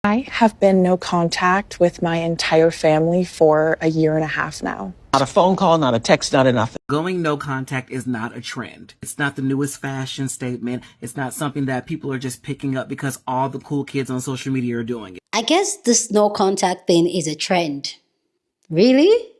I have been no contact with my entire family for a year and a half now. Not a phone call, not a text, not a nothing. Going no contact is not a trend. It's not the newest fashion statement. It's not something that people are just picking up because all the cool kids on social media are doing it. I guess this no contact thing is a trend. Really?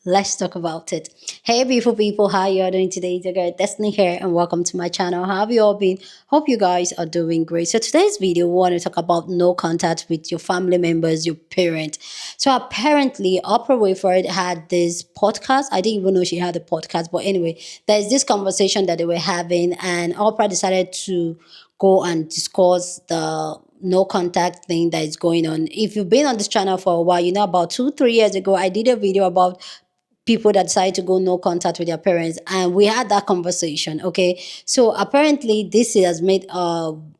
Let's talk about it. Hey beautiful people, how you all doing today? It's your girl Destiny here and welcome to my channel. How have you all been? Hope you guys are doing great. So today's video, we want to talk about no contact with your family members, your parents. So apparently Oprah Winfrey had this podcast. I didn't even know she had a podcast, but anyway, there's this conversation that they were having and Oprah decided to go and discuss the no contact thing that is going on. If you've been on this channel for a while, you know about 2-3 years ago, I did a video about people that decide to go no contact with their parents, and we had that conversation. Okay, so apparently this has made an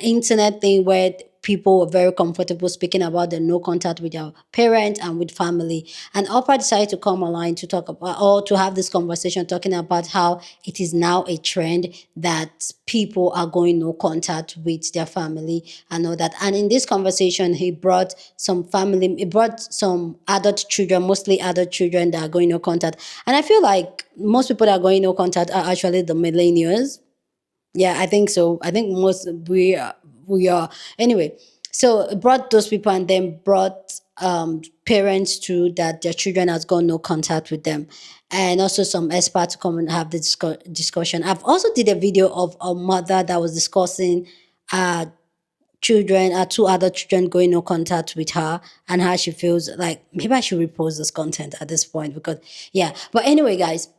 internet thing where people were very comfortable speaking about the no contact with their parents and with family. And Oprah decided to come online to talk about, or to have this conversation talking about how it is now a trend that people are going no contact with their family and all that. And in this conversation, he brought some adult children, mostly adult children that are going no contact. And I feel like most people that are going no contact are actually the millennials. Yeah, I think so. I think we are. Anyway, so it brought those people and then brought parents too that their children has gone no contact with them, and also some experts to come and have the discussion. I've also did a video of a mother that was discussing two other children going no contact with her and how she feels. Like maybe I should repost this content at this point because yeah. But anyway, guys,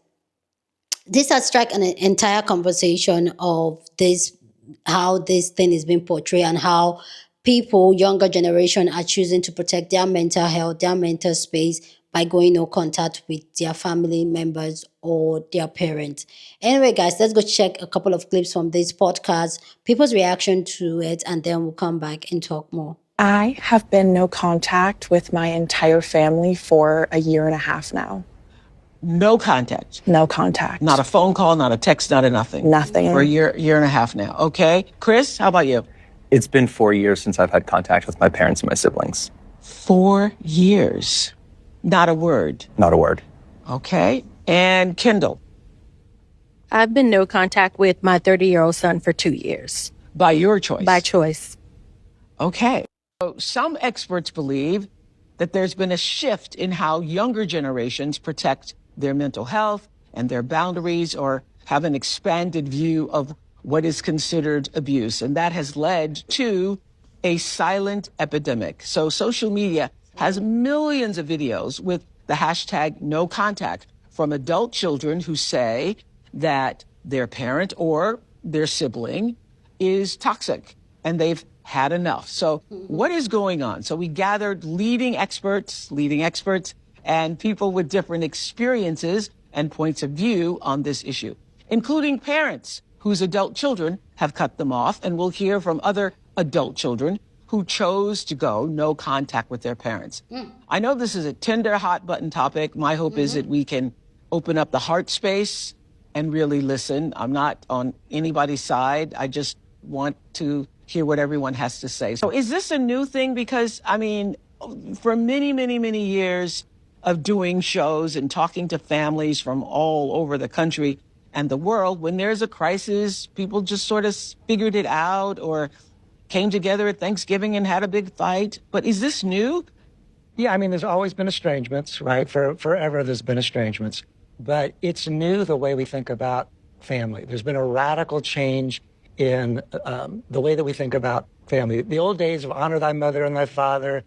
this has struck an entire conversation of this, how this thing is being portrayed and how people, younger generation, are choosing to protect their mental health, their mental space by going no contact with their family members or their parents. Anyway, guys, let's go check a couple of clips from this podcast, people's reaction to it, and then we'll come back and talk more. I have been no contact with my entire family for a year and a half now. No contact. No contact. Not a phone call, not a text, not a nothing. Nothing. For a year and a half now. Okay. Chris, how about you? It's been 4 years since I've had contact with my parents and my siblings. 4 years. Not a word. Not a word. Okay. And Kendall? I've been no contact with my 30-year-old son for 2 years. By your choice? By choice. Okay. So some experts believe that there's been a shift in how younger generations protect their mental health and their boundaries, or have an expanded view of what is considered abuse. And that has led to a silent epidemic. So social media has millions of videos with the hashtag no contact from adult children who say that their parent or their sibling is toxic and they've had enough. So what is going on? So we gathered leading experts, and people with different experiences and points of view on this issue, including parents whose adult children have cut them off. And we'll hear from other adult children who chose to go no contact with their parents. I know this is a tender, hot button topic. My hope is that we can open up the heart space and really listen. I'm not on anybody's side. I just want to hear what everyone has to say. So is this a new thing? Because, I mean, for many, many, many years of doing shows and talking to families from all over the country and the world, when there's a crisis, people just sort of figured it out or came together at Thanksgiving and had a big fight. But is this new? Yeah, I mean, there's always been estrangements, right? Forever there's been estrangements. But it's new the way we think about family. There's been a radical change in the way that we think about family. The old days of honor thy mother and thy father,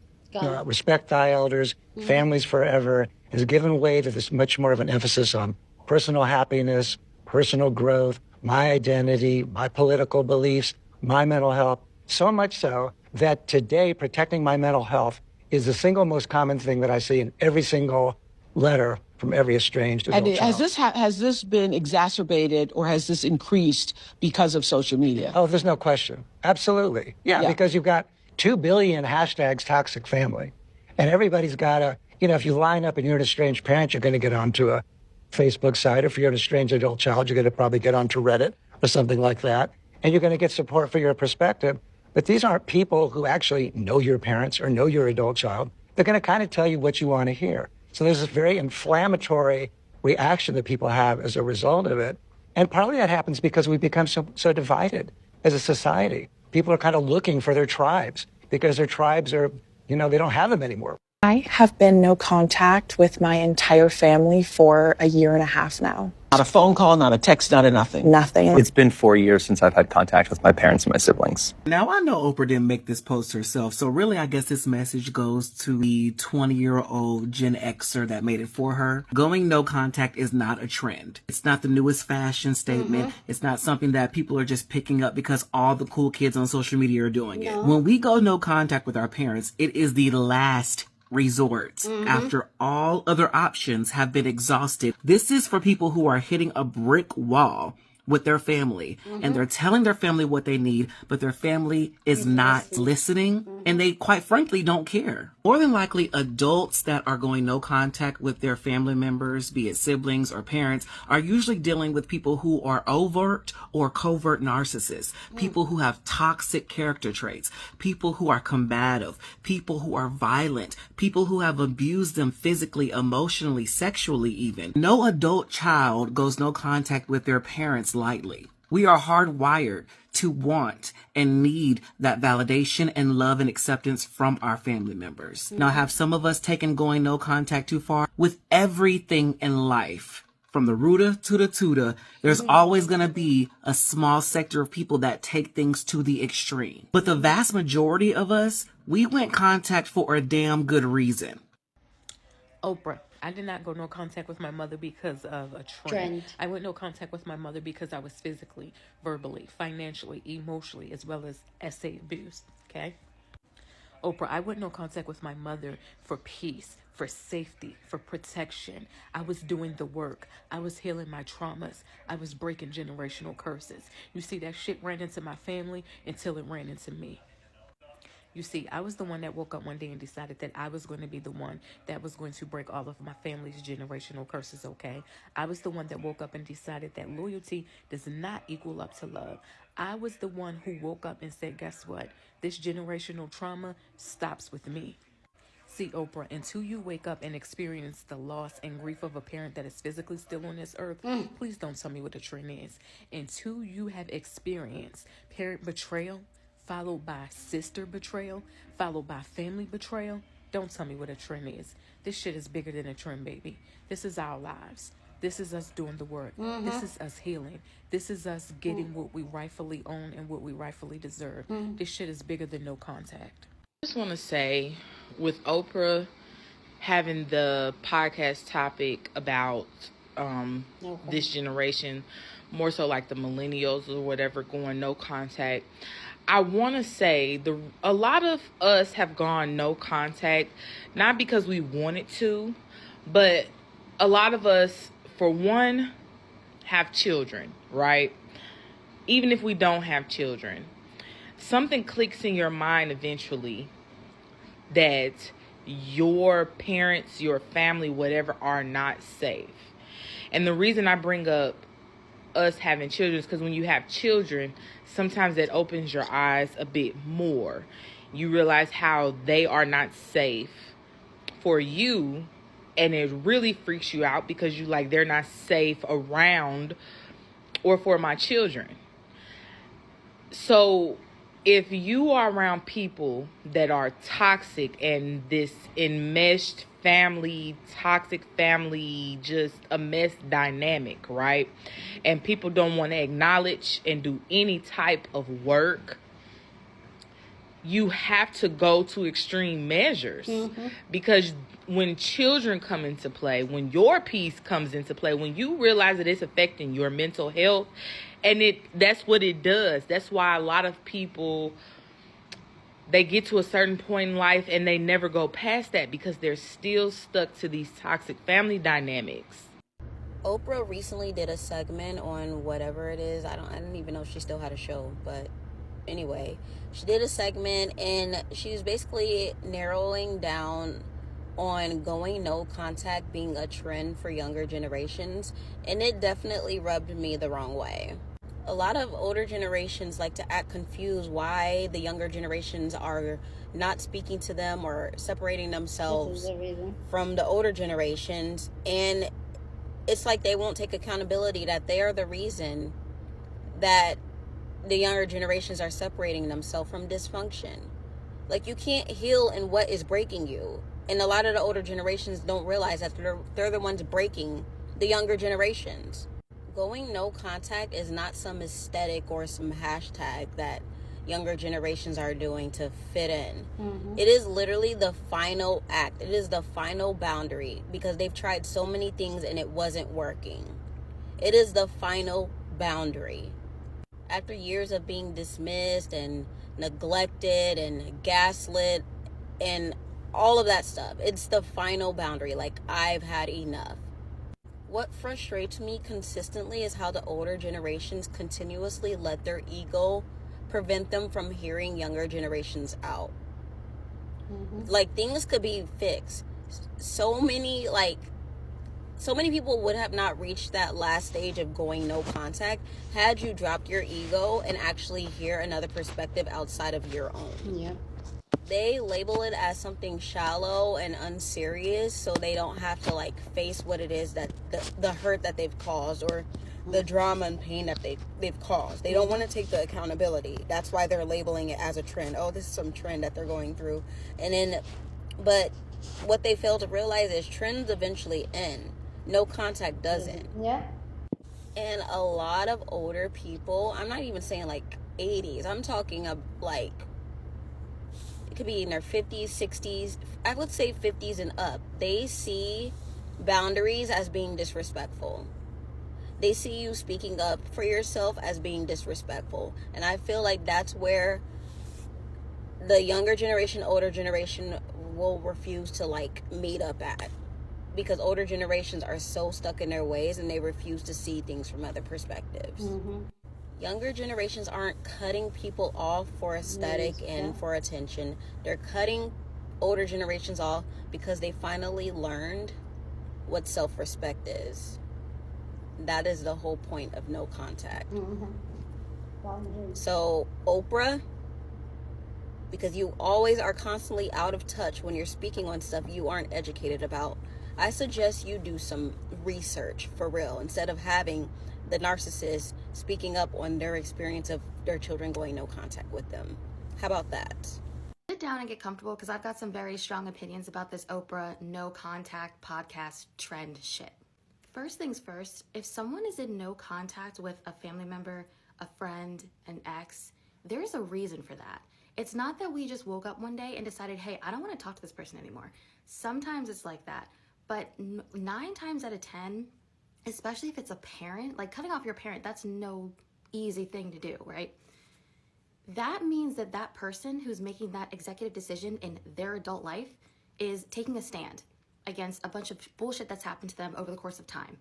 respect thy elders, families forever, has given way to this much more of an emphasis on personal happiness, personal growth, my identity, my political beliefs, my mental health. So much so that today protecting my mental health is the single most common thing that I see in every single letter from every estranged adult child. Has this been exacerbated or has this increased because of social media? Oh, there's no question. Absolutely. Yeah, because you've got 2 billion hashtags toxic family. And everybody's got a, you know, if you line up and you're an estranged parent, you're going to get onto a Facebook site. If you're an estranged adult child, you're going to probably get onto Reddit or something like that. And you're going to get support for your perspective. But these aren't people who actually know your parents or know your adult child. They're going to kind of tell you what you want to hear. So there's this very inflammatory reaction that people have as a result of it. And partly that happens because we've become so divided as a society. People are kind of looking for their tribes because their tribes are, they don't have them anymore. I have been no contact with my entire family for a year and a half now. Not a phone call, not a text, not a nothing. Nothing. It's been 4 years since I've had contact with my parents and my siblings. Now, I know Oprah didn't make this post herself, so really I guess this message goes to the 20-year-old Gen Xer that made it for her. Going no contact is not a trend. It's not the newest fashion statement. It's not something that people are just picking up because all the cool kids on social media are doing it. When we go no contact with our parents, it is the last resort after all other options have been exhausted. This is for people who are hitting a brick wall with their family and they're telling their family what they need, but their family is not listening and they quite frankly don't care. More than likely, adults that are going no contact with their family members, be it siblings or parents, are usually dealing with people who are overt or covert narcissists, people who have toxic character traits, people who are combative, people who are violent, people who have abused them physically, emotionally, sexually even. No adult child goes no contact with their parents lightly. We are hardwired to want and need that validation and love and acceptance from our family members. Now, have some of us taken going no contact too far? With everything in life, from the rooter to the tutor, there's always going to be a small sector of people that take things to the extreme. But the vast majority of us, we went contact for a damn good reason. Oprah. I did not go no contact with my mother because of a trend. I went no contact with my mother because I was physically, verbally, financially, emotionally, as well as essay abused. Okay? Oprah, I went no contact with my mother for peace, for safety, for protection. I was doing the work. I was healing my traumas. I was breaking generational curses. You see, that shit ran into my family until it ran into me. You see, I was the one that woke up one day and decided that I was going to be the one that was going to break all of my family's generational curses, okay? I was the one that woke up and decided that loyalty does not equal up to love. I was the one who woke up and said, guess what? This generational trauma stops with me. See, Oprah, until you wake up and experience the loss and grief of a parent that is physically still on this earth, please don't tell me what a trend is. Until you have experienced parent betrayal, followed by sister betrayal, followed by family betrayal, don't tell me what a trend is. This shit is bigger than a trend, baby. This is our lives. This is us doing the work. This is us healing. This is us getting what we rightfully own and what we rightfully deserve. This shit is bigger than no contact. I just want to say, with Oprah having the podcast topic about this generation, more so like the millennials or whatever, going no contact, I want to say a lot of us have gone no contact, not because we wanted to, but a lot of us, for one, have children, right? Even if we don't have children, something clicks in your mind eventually that your parents, your family, whatever, are not safe. And the reason I bring up us having children is because when you have children, sometimes that opens your eyes a bit more. You realize how they are not safe for you, and it really freaks you out because you like, they're not safe around or for my children. So if you are around people that are toxic and this enmeshed family, toxic family, just a mess dynamic, right? And people don't want to acknowledge and do any type of work, you have to go to extreme measures. Because when children come into play, when your peace comes into play, when you realize that it's affecting your mental health, and that's what it does. That's why a lot of people, they get to a certain point in life and they never go past that because they're still stuck to these toxic family dynamics. Oprah recently did a segment on whatever it is. I don't even know if she still had a show, but anyway, she did a segment and she was basically narrowing down on going no contact being a trend for younger generations, and it definitely rubbed me the wrong way. A lot of older generations like to act confused why the younger generations are not speaking to them or separating themselves from the older generations. And it's like they won't take accountability that they are the reason that the younger generations are separating themselves from dysfunction. Like, you can't heal in what is breaking you. And a lot of the older generations don't realize that they're the ones breaking the younger generations. Going no contact is not some aesthetic or some hashtag that younger generations are doing to fit in. It is literally the final act. It is the final boundary, because they've tried so many things and it wasn't working. It is the final boundary. After years of being dismissed and neglected and gaslit and all of that stuff, it's the final boundary. Like, I've had enough. What frustrates me consistently is how the older generations continuously let their ego prevent them from hearing younger generations out. Like, things could be fixed. So many people would have not reached that last stage of going no contact had you dropped your ego and actually hear another perspective outside of your own. Yeah. They label it as something shallow and unserious, so they don't have to like face what it is, that the hurt that they've caused, or the drama and pain that they've caused. They don't want to take the accountability. That's why they're labeling it as a trend. Oh, this is some trend that they're going through. But what they fail to realize is trends eventually end. No contact doesn't. Yeah. And a lot of older people, I'm not even saying like 80s, I'm talking of like, it could be in their 50s, 60s, I would say 50s and up. They see boundaries as being disrespectful. They see you speaking up for yourself as being disrespectful. And I feel like that's where the younger generation, older generation will refuse to like meet up at. Because older generations are so stuck in their ways and they refuse to see things from other perspectives. Younger generations aren't cutting people off for aesthetic and for attention. They're cutting older generations off because they finally learned what self-respect is. That is the whole point of no contact. So, Oprah, because you always are constantly out of touch when you're speaking on stuff you aren't educated about, I suggest you do some research for real, instead of having the narcissist speaking up on their experience of their children going no contact with them. How about that? Sit down and get comfortable, because I've got some very strong opinions about this Oprah no contact podcast trend shit. First things first, if someone is in no contact with a family member, a friend, an ex, there's a reason for that. It's not that we just woke up one day and decided, hey, I don't want to talk to this person anymore. Sometimes it's like that. But 9 times out of 10, especially if it's a parent, like cutting off your parent, that's no easy thing to do, right? That means that that person who's making that executive decision in their adult life is taking a stand against a bunch of bullshit that's happened to them over the course of time.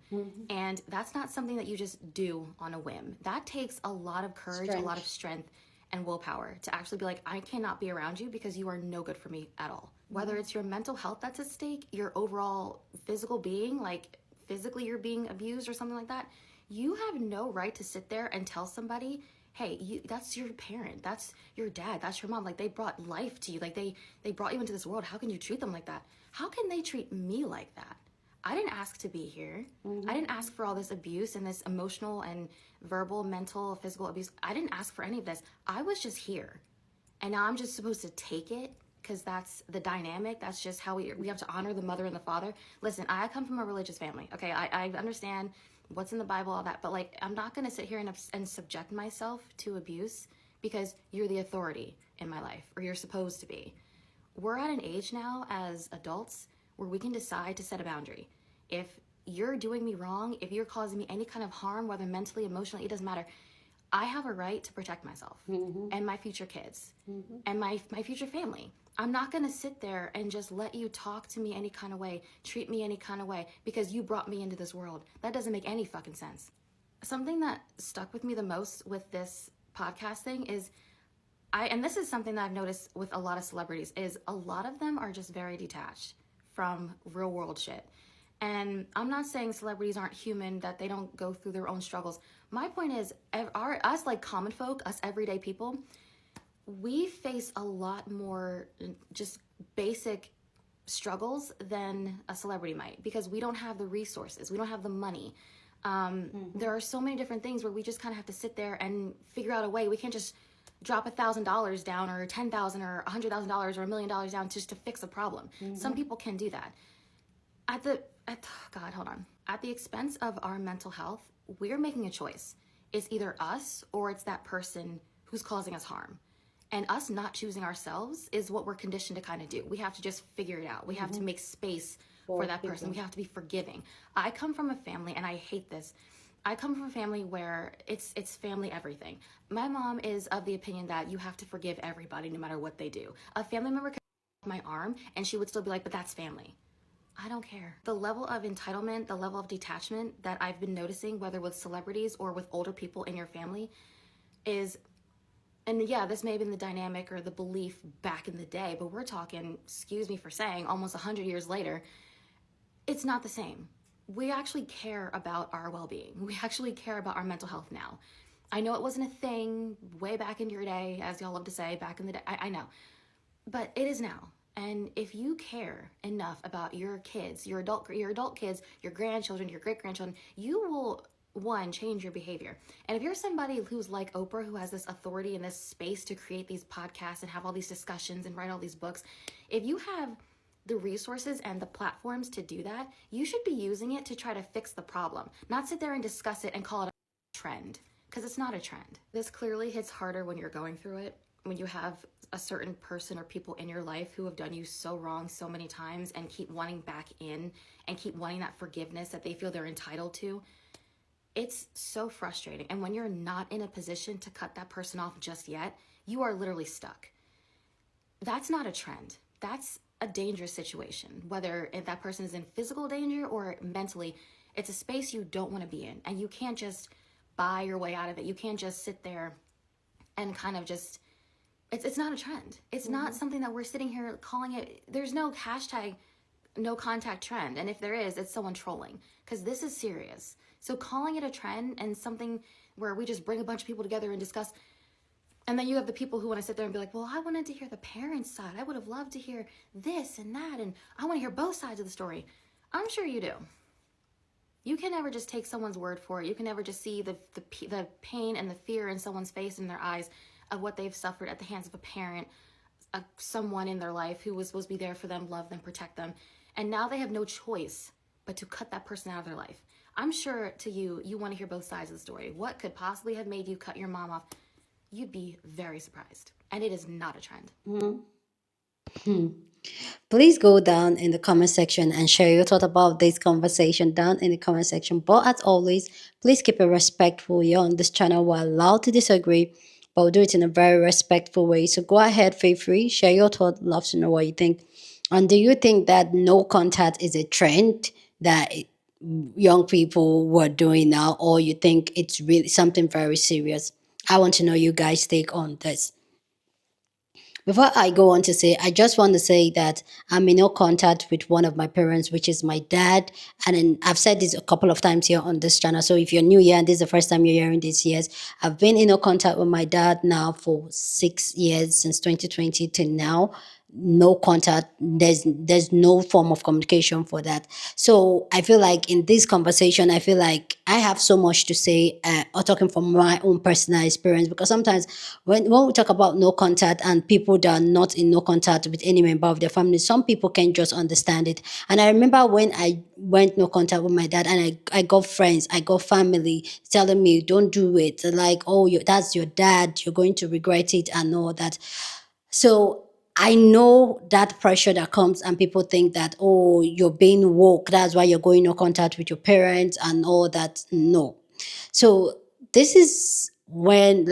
And that's not something that you just do on a whim. That takes a lot of courage, a lot of strength, and willpower to actually be like, I cannot be around you because you are no good for me at all. Whether it's your mental health that's at stake, your overall physical being, like physically you're being abused or something like that, you have no right to sit there and tell somebody, hey, that's your parent, that's your dad, that's your mom, like they brought life to you, like they brought you into this world. How can you treat them like that? How can they treat me like that? I didn't ask to be here. I didn't ask for all this abuse and this emotional and verbal, mental, physical abuse. I didn't ask for any of this. I was just here. And now I'm just supposed to take it because that's the dynamic. That's just how we have to honor the mother and the father. Listen, I come from a religious family. Okay, I understand what's in the Bible, all that. But like, I'm not going to sit here and subject myself to abuse because you're the authority in my life, or you're supposed to be. We're at an age now as adults where we can decide to set a boundary. If you're doing me wrong, if you're causing me any kind of harm, whether mentally, emotionally, it doesn't matter. I have a right to protect myself and my future kids and my future family. I'm not going to sit there and just let you talk to me any kind of way, treat me any kind of way because you brought me into this world. That doesn't make any fucking sense. Something that stuck with me the most with this podcast thing is and this is something that I've noticed with a lot of celebrities, is a lot of them are just very detached from real world shit. And I'm not saying celebrities aren't human, that they don't go through their own struggles. My point is, us like common folk, us everyday people, we face a lot more just basic struggles than a celebrity might, because we don't have the resources, we don't have the money. There are so many different things where we just kind of have to sit there and figure out a way. We can't just drop $1,000 down, or $10,000 or $100,000 or $1 million down just to fix a problem. Some people can do that. At the expense of our mental health, we're making a choice. It's either us or it's that person who's causing us harm. And us not choosing ourselves is what we're conditioned to kind of do. We have to just figure it out. We have to make space for that person. We have to be forgiving. I come from a family, and I hate this. I come from a family where it's family everything. My mom is of the opinion that you have to forgive everybody no matter what they do. A family member could my arm and she would still be like, but that's family. I don't care. The level of entitlement, the level of detachment that I've been noticing, whether with celebrities or with older people in your family, is, and yeah, this may have been the dynamic or the belief back in the day, but we're talking, excuse me for saying, almost 100 years later, it's not the same. We actually care about our well-being. We actually care about our mental health now. I know it wasn't a thing way back in your day, as y'all love to say, back in the day. I know. But it is now. And if you care enough about your kids, your adult kids, your grandchildren, your great-grandchildren, you will, one, change your behavior. And if you're somebody who's like Oprah, who has this authority and this space to create these podcasts and have all these discussions and write all these books, if you have the resources and the platforms to do that, you should be using it to try to fix the problem, not sit there and discuss it and call it a trend, because it's not a trend. This clearly hits harder when you're going through it, when you have a certain person or people in your life who have done you so wrong so many times and keep wanting back in and keep wanting that forgiveness that they feel they're entitled to. It's so frustrating. And when you're not in a position to cut that person off just yet, you are literally stuck. That's not a trend. That's a dangerous situation, whether if that person is in physical danger or mentally. It's a space you don't want to be in, and you can't just buy your way out of it. You can't just sit there and kind of just, it's not a trend. It's not something that we're sitting here calling it. There's no hashtag no contact trend, and if there is, it's someone trolling, because this is serious. So calling it a trend and something where we just bring a bunch of people together and discuss, and then you have the people who want to sit there and be like, well, I wanted to hear the parents' side. I would have loved to hear this and that, and I want to hear both sides of the story. I'm sure you do. You can never just take someone's word for it. You can never just see the pain and the fear in someone's face and their eyes of what they've suffered at the hands of a parent, someone in their life who was supposed to be there for them, love them, protect them. And now they have no choice but to cut that person out of their life. I'm sure to you, you want to hear both sides of the story. What could possibly have made you cut your mom off? You'd be very surprised. And it is not a trend. Please go down in the comment section and share your thought about this conversation down in the comment section. But as always, please keep it respectful. You're on this channel. We're allowed to disagree, but we'll do it in a very respectful way. So go ahead, feel free, share your thought. Love to know what you think. And do you think that no contact is a trend that young people were doing now, or you think it's really something very serious? I want to know you guys' take on this. Before I go on to say, I just want to say that I'm in no contact with one of my parents, which is my dad. And then I've said this a couple of times here on this channel. So if you're new here and this is the first time you're hearing this, yes, I've been in no contact with my dad now for 6 years, since 2020 till now. No contact. There's no form of communication for that. So I feel like in this conversation, I feel like I have so much to say, or talking from my own personal experience, because sometimes when we talk about no contact and people that are not in no contact with any member of their family, some people can't just understand it. And I remember when I went no contact with my dad, and I got friends, I got family telling me, don't do it. Like, oh, that's your dad, you're going to regret it and all that. So I know that pressure that comes, and people think that, oh, you're being woke, that's why you're going no contact with your parents and all that. No. So this is when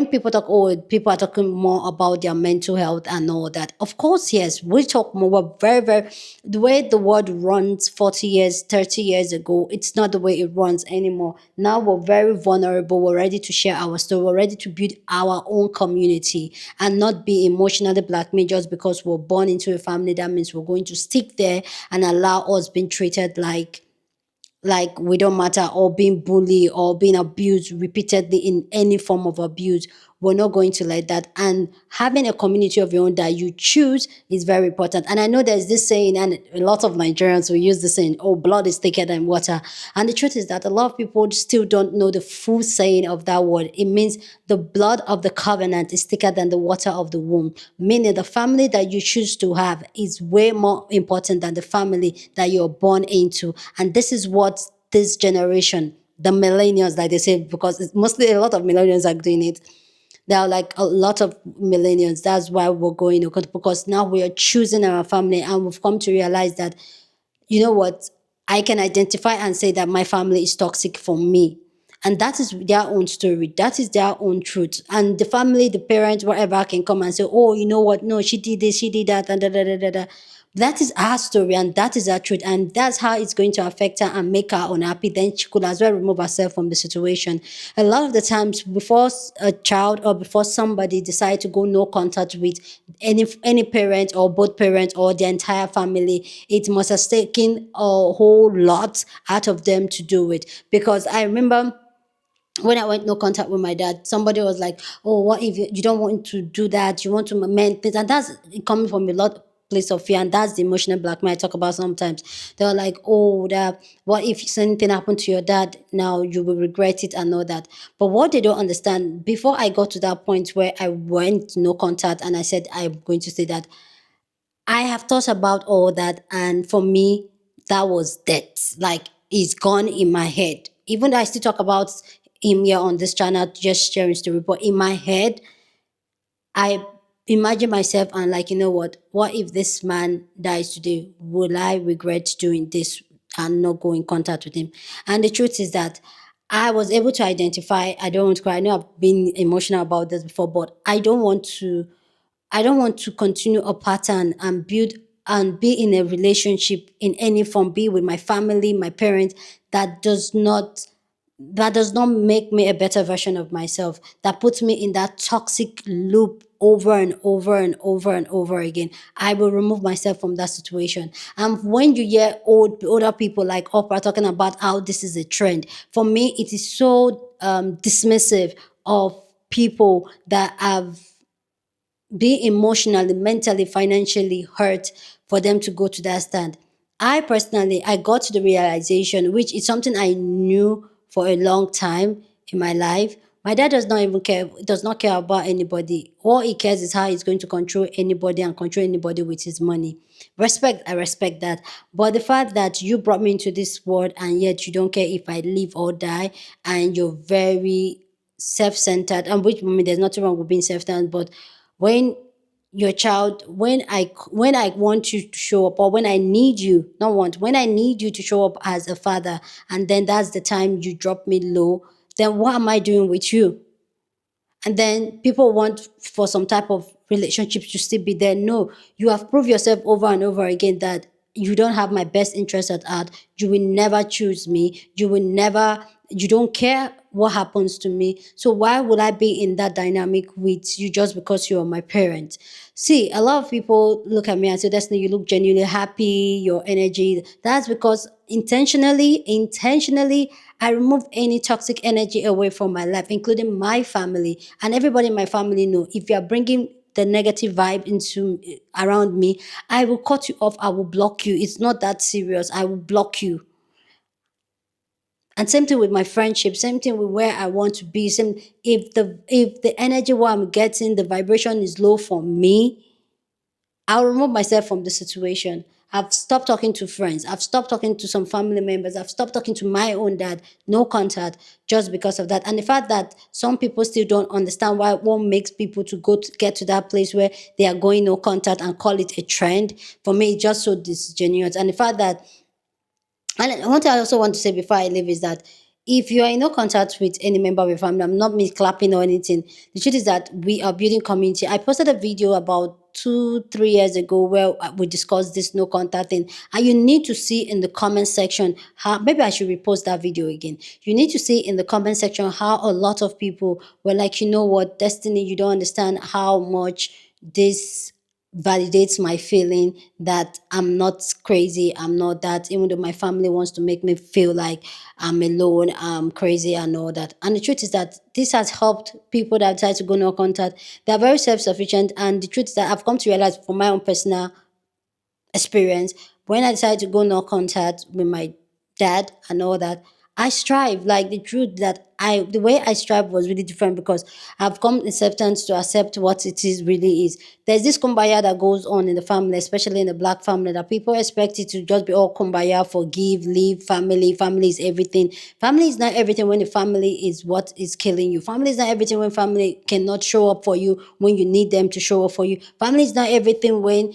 people talk, oh, people are talking more about their mental health and all that. Of course, yes, we talk more. We're very, the way the world runs 40 years, 30 years ago, it's not the way it runs anymore. Now we're very vulnerable. We're ready to share our story. We're ready to build our own community and not be emotionally blackmailed just because we're born into a family. That means we're going to stick there and allow us being treated like like we don't matter, or being bullied or being abused repeatedly in any form of abuse. We're not going to let that. And having a community of your own that you choose is very important. And I know there's this saying, and a lot of Nigerians will use this saying, oh, blood is thicker than water. And the truth is that a lot of people still don't know the full saying of that word. It means the blood of the covenant is thicker than the water of the womb, meaning the family that you choose to have is way more important than the family that you're born into. And this is what this generation, the millennials, like they say, because it's mostly a lot of millennials are doing it. There are like a lot of millennials. That's why we're going, because now we are choosing our family, and we've come to realize that, you know what, I can identify and say that my family is toxic for me. And that is their own story. That is their own truth. And the family, the parents, whatever, can come and say, oh, you know what? No, she did this, she did that, and da da da da da. That is her story, and that is her truth, and that's how it's going to affect her and make her unhappy. Then she could as well remove herself from the situation. A lot of the times, before a child or before somebody decide to go no contact with any parent or both parents or the entire family, it must have taken a whole lot out of them to do it. Because I remember when I went no contact with my dad, somebody was like, "Oh, what if you don't want to do that? You want to amend things?" And that's coming from a lot place of fear, and that's the emotional blackmail I talk about sometimes. They were like, "Oh, that what if something happened to your dad? Now you will regret it and all that." But what they don't understand, before I got to that point where I went no contact and I said I'm going to say that, I have thought about all that, and for me, that was death. Like, it's gone in my head. Even though I still talk about him here on this channel, just sharing story, but in my head, I imagine myself and like, you know what if this man dies today? Will I regret doing this and not go in contact with him? And the truth is that I was able to identify, I don't want to cry. I know I've been emotional about this before, but I don't want to continue a pattern and build and be in a relationship in any form, be with my family, my parents, that does not make me a better version of myself, that puts me in that toxic loop over and over and over and over again. I will remove myself from that situation. And when you hear older people like Oprah talking about how this is a trend, for me, it is so dismissive of people that have be emotionally, mentally, financially hurt for them to go to that stand. I personally, I got to the realization, which is something I knew for a long time in my life. My dad does not even care, does not care about anybody. All he cares is how he's going to control anybody and control anybody with his money. Respect, I respect that. But the fact that you brought me into this world and yet you don't care if I live or die, and you're very self-centered, and which, I mean, there's nothing wrong with being self-centered, but when your child, when I want you to show up, or when I need you, not want, when I need you to show up as a father, and then that's the time you drop me low, then what am I doing with you? And then people want for some type of relationship to still be there. No, you have proved yourself over and over again that you don't have my best interest at heart. You will never choose me. You don't care what happens to me. So why would I be in that dynamic with you just because you are my parent? See, a lot of people look at me and say, Destiny, you look genuinely happy, your energy. That's because intentionally, I remove any toxic energy away from my life, including my family. And everybody in my family know, if you are bringing the negative vibe into around me, I will cut you off. I will block you. It's not that serious. I will block you. And same thing with my friendship, same thing with where I want to be. Same, if the energy what I'm getting, the vibration is low for me, I'll remove myself from the situation. I've stopped talking to friends. I've stopped talking to some family members. I've stopped talking to my own dad. No contact, just because of that. And the fact that some people still don't understand what makes people to get to that place where they are going no contact and call it a trend. For me, it's just so disingenuous. And the fact that, and one thing I also want to say before I leave is that if you are in no contact with any member of your family, I'm not me clapping or anything. The truth is that we are building community. I posted a video about 2-3 years ago where we discussed this no contact thing, and you need to see in the comment section how, maybe I should repost that video again. You need to see in the comment section how a lot of people were like, you know what, Destiny, you don't understand how much this validates my feeling that I'm not crazy, I'm not that, even though my family wants to make me feel like I'm alone, I'm crazy and all that. And the truth is that this has helped people that decide to go no contact. They're very self-sufficient, and the truth is that I've come to realize from my own personal experience, when I decided to go no contact with my dad and all that, I strive. Like, the truth that the way I strive was really different, because I've come acceptance to accept what it is really is. There's this kumbaya that goes on in the family, especially in the black family, that people expect it to just be all kumbaya, forgive, leave, family. Family is everything. Family is not everything when the family is what is killing you. Family is not everything when family cannot show up for you when you need them to show up for you. Family is not everything when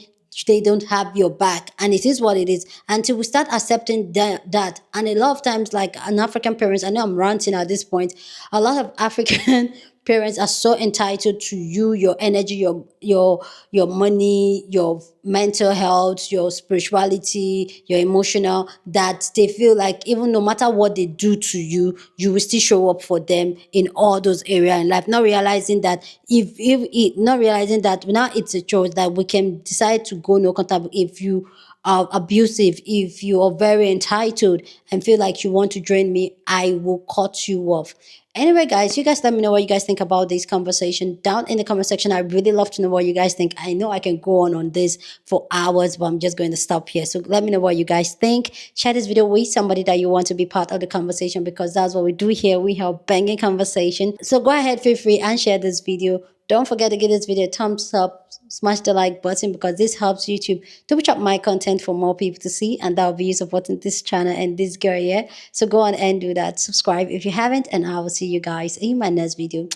they don't have your back, and it is what it is. Until we start accepting that, and a lot of times, like an African parents, I know I'm ranting at this point, a lot of African parents are so entitled to you, your energy, your money, your mental health, your spirituality, your emotional, that they feel like even no matter what they do to you, you will still show up for them in all those areas in life. Not realizing that not realizing that now it's a choice, that we can decide to go no contact. If you are abusive, if you are very entitled and feel like you want to drain me, I will cut you off. Anyway, guys, you guys let me know what you guys think about this conversation down in the comment section. I really love to know what you guys think. I know I can go on this for hours, but I'm just going to stop here. So let me know what you guys think. Share this video with somebody that you want to be part of the conversation, because that's what we do here. We have banging conversation. So go ahead, feel free and share this video. Don't forget to give this video a thumbs up, smash the like button, because this helps YouTube to push up my content for more people to see, and that will be you supporting this channel and this girl here. So go on and do that. Subscribe if you haven't, and I will see you guys in my next video.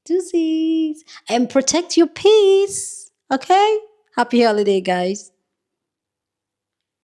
Deuces. And protect your peace. Okay? Happy holiday, guys.